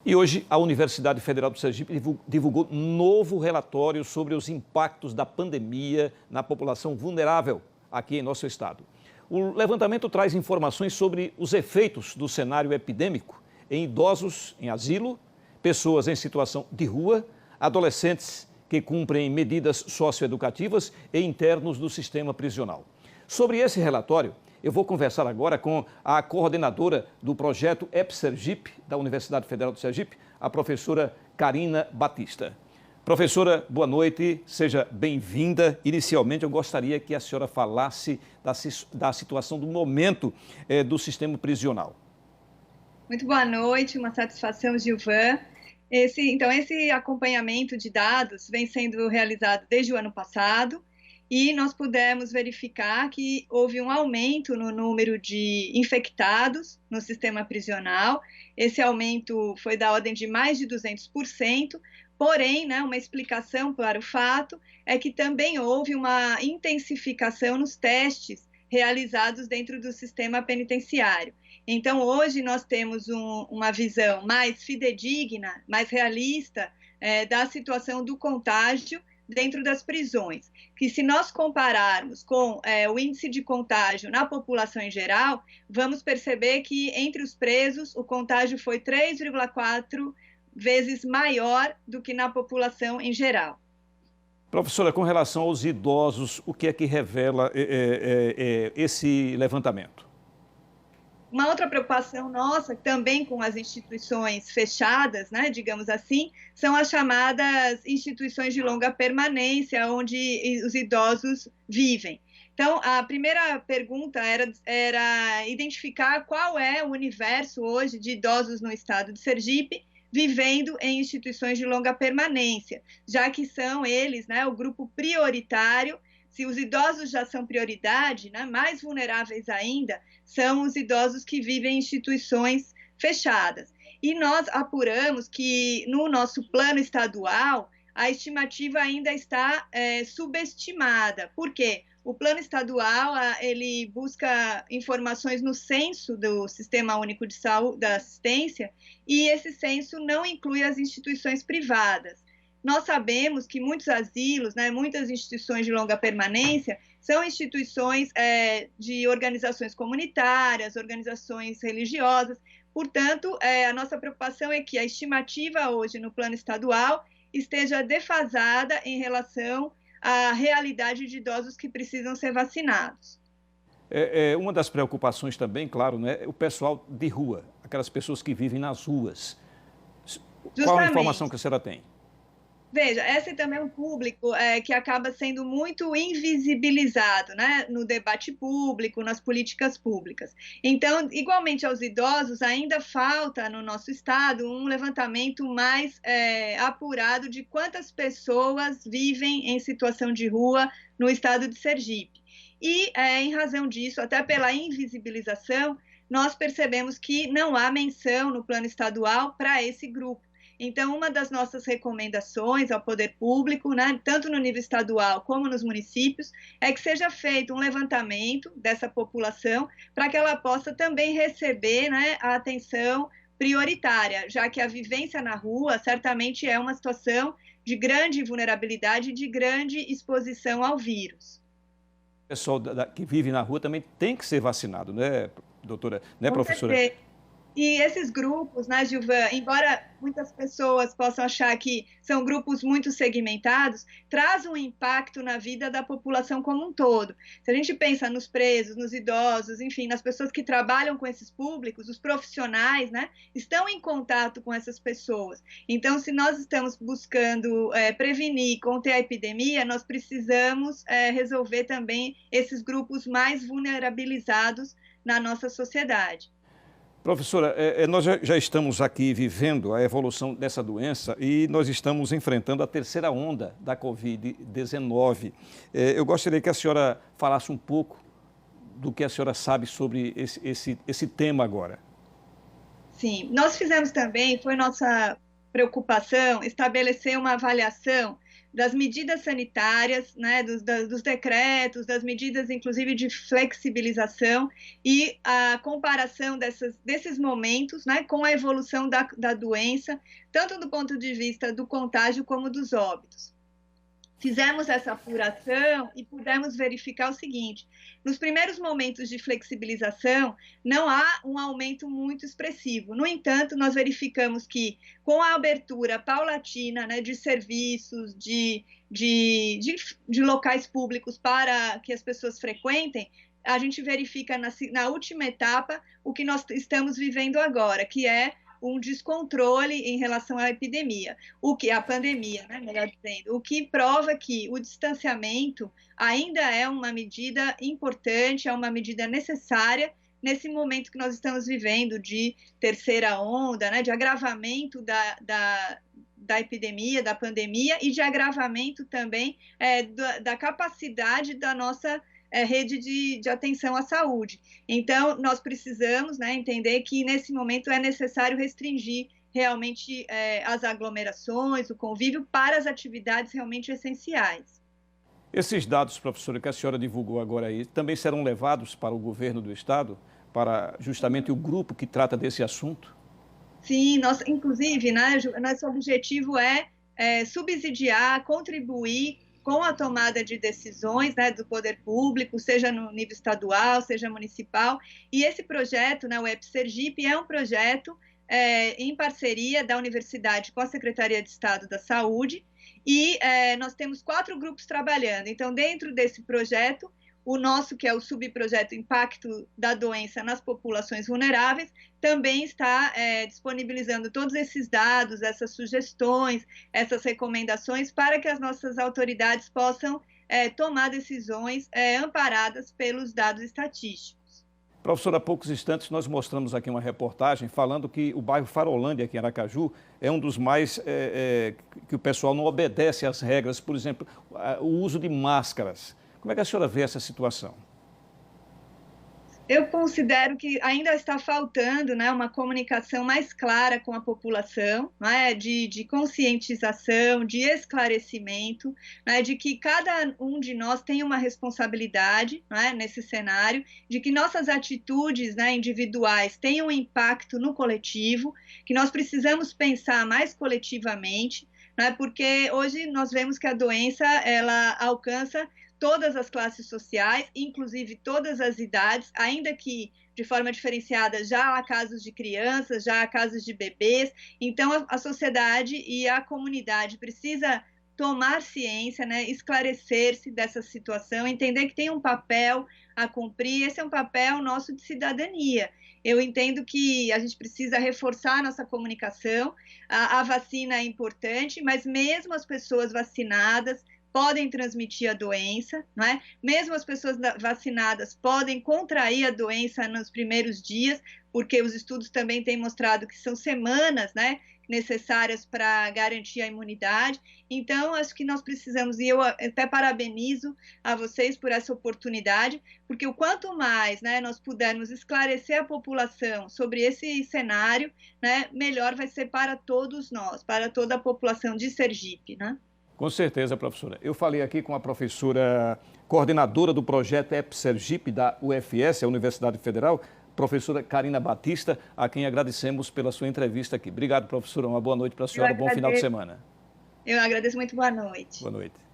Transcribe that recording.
E hoje a Universidade Federal do Sergipe divulgou novo relatório sobre os impactos da pandemia na população vulnerável aqui em nosso estado. O levantamento traz informações sobre os efeitos do cenário epidêmico em idosos em asilo, pessoas em situação de rua, adolescentes que cumprem medidas socioeducativas e internos do sistema prisional. Sobre esse relatório, eu vou conversar agora com a coordenadora do projeto EPSergipe, da Universidade Federal do Sergipe, a professora Karina Batista. Professora, boa noite, seja bem-vinda. Inicialmente, eu gostaria que a senhora falasse da situação do momento do sistema prisional. Muito boa noite, uma satisfação, Gilvan. Esse acompanhamento de dados vem sendo realizado desde o ano passado e nós pudemos verificar que houve um aumento no número de infectados no sistema prisional. Esse aumento foi da ordem de mais de 200%, porém, uma explicação para o fato é que também houve uma intensificação nos testes realizados dentro do sistema penitenciário. Então, hoje nós temos uma visão mais fidedigna, mais realista da situação do contágio dentro das prisões, que se nós compararmos com o índice de contágio na população em geral, vamos perceber que entre os presos o contágio foi 3,4 vezes maior do que na população em geral. Professora, com relação aos idosos, o que é que revela esse levantamento? Uma outra preocupação nossa, também com as instituições fechadas, digamos assim, são as chamadas instituições de longa permanência, onde os idosos vivem. Então, a primeira pergunta era identificar qual é o universo hoje de idosos no estado de Sergipe, vivendo em instituições de longa permanência, já que são eles, o grupo prioritário. Se os idosos já são prioridade, mais vulneráveis ainda são os idosos que vivem em instituições fechadas. E nós apuramos que no nosso plano estadual a estimativa ainda está subestimada. Por quê? O plano estadual ele busca informações no censo do Sistema Único de Saúde, da Assistência, e esse censo não inclui as instituições privadas. Nós sabemos que muitos asilos, muitas instituições de longa permanência, são instituições de organizações comunitárias, organizações religiosas. Portanto, a nossa preocupação é que a estimativa hoje no plano estadual esteja defasada em relação à realidade de idosos que precisam ser vacinados. Uma das preocupações também, claro, é o pessoal de rua, aquelas pessoas que vivem nas ruas. Justamente. Qual a informação que a senhora tem? Veja, esse também é um público que acaba sendo muito invisibilizado, no debate público, nas políticas públicas. Então, igualmente aos idosos, ainda falta no nosso estado um levantamento mais apurado de quantas pessoas vivem em situação de rua no estado de Sergipe. E, em razão disso, até pela invisibilização, nós percebemos que não há menção no plano estadual para esse grupo. Então, uma das nossas recomendações ao poder público, tanto no nível estadual como nos municípios, é que seja feito um levantamento dessa população para que ela possa também receber a atenção prioritária, já que a vivência na rua certamente é uma situação de grande vulnerabilidade e de grande exposição ao vírus. O pessoal que vive na rua também tem que ser vacinado, né, doutora, né, professora? Com certeza. E esses grupos, Gilvan, embora muitas pessoas possam achar que são grupos muito segmentados, traz um impacto na vida da população como um todo. Se a gente pensa nos presos, nos idosos, enfim, nas pessoas que trabalham com esses públicos, os profissionais, estão em contato com essas pessoas. Então, se nós estamos buscando prevenir, conter a epidemia, nós precisamos resolver também esses grupos mais vulnerabilizados na nossa sociedade. Professora, nós já estamos aqui vivendo a evolução dessa doença e nós estamos enfrentando a terceira onda da Covid-19. Eu gostaria que a senhora falasse um pouco do que a senhora sabe sobre esse tema agora. Sim, nós fizemos também, foi nossa preocupação estabelecer uma avaliação das medidas sanitárias, né, dos decretos, das medidas, inclusive, de flexibilização e a comparação desses momentos, né, com a evolução da doença, tanto do ponto de vista do contágio como dos óbitos. Fizemos essa apuração e pudemos verificar o seguinte: nos primeiros momentos de flexibilização, não há um aumento muito expressivo. No entanto, nós verificamos que, com a abertura paulatina, né, de serviços, de locais públicos para que as pessoas frequentem, a gente verifica na última etapa o que nós estamos vivendo agora, que é um descontrole em relação à epidemia, a pandemia, né, melhor dizendo, o que prova que o distanciamento ainda é uma medida importante, é uma medida necessária nesse momento que nós estamos vivendo de terceira onda, né, de agravamento da epidemia, da pandemia e de agravamento também da capacidade da nossa rede de atenção à saúde. Então, nós precisamos, né, entender que, nesse momento, é necessário restringir realmente as aglomerações, o convívio para as atividades realmente essenciais. Esses dados, professora, que a senhora divulgou agora aí, também serão levados para o governo do Estado, para justamente o grupo que trata desse assunto? Sim, inclusive, né, nosso objetivo é subsidiar, contribuir com a tomada de decisões, né, do poder público, seja no nível estadual, seja municipal. E esse projeto, né, o EPSergipe, é um projeto em parceria da universidade com a Secretaria de Estado da Saúde, e nós temos 4 grupos trabalhando. Então, dentro desse projeto, o nosso, que é o subprojeto Impacto da Doença nas Populações Vulneráveis, também está disponibilizando todos esses dados, essas sugestões, essas recomendações, para que as nossas autoridades possam tomar decisões amparadas pelos dados estatísticos. Professora, há poucos instantes nós mostramos aqui uma reportagem falando que o bairro Farolândia, aqui em Aracaju, é um dos mais que o pessoal não obedece às regras, por exemplo, o uso de máscaras. Como é que a senhora vê essa situação? Eu considero que ainda está faltando, né, uma comunicação mais clara com a população, né, de conscientização, de esclarecimento, né, de que cada um de nós tem uma responsabilidade, né, nesse cenário, de que nossas atitudes, né, individuais têm um impacto no coletivo, que nós precisamos pensar mais coletivamente, né, porque hoje nós vemos que a doença ela alcança todas as classes sociais, inclusive todas as idades, ainda que de forma diferenciada, já há casos de crianças, já há casos de bebês. Então, a sociedade e a comunidade precisa tomar ciência, né, esclarecer-se dessa situação, entender que tem um papel a cumprir, esse é um papel nosso de cidadania. Eu entendo que a gente precisa reforçar a nossa comunicação, a vacina é importante, mas mesmo as pessoas vacinadas podem transmitir a doença, não é? Mesmo as pessoas vacinadas podem contrair a doença nos primeiros dias, porque os estudos também têm mostrado que são semanas, né, necessárias para garantir a imunidade. Então, acho que nós precisamos, e eu até parabenizo a vocês por essa oportunidade, porque o quanto mais, né, nós pudermos esclarecer a população sobre esse cenário, né, melhor vai ser para todos nós, para toda a população de Sergipe, né? Com certeza, professora. Eu falei aqui com a professora coordenadora do projeto EPSergipe da UFS, a Universidade Federal, professora Karina Batista, a quem agradecemos pela sua entrevista aqui. Obrigado, professora. Uma boa noite para a senhora. Bom final de semana. Eu agradeço muito. Boa noite. Boa noite.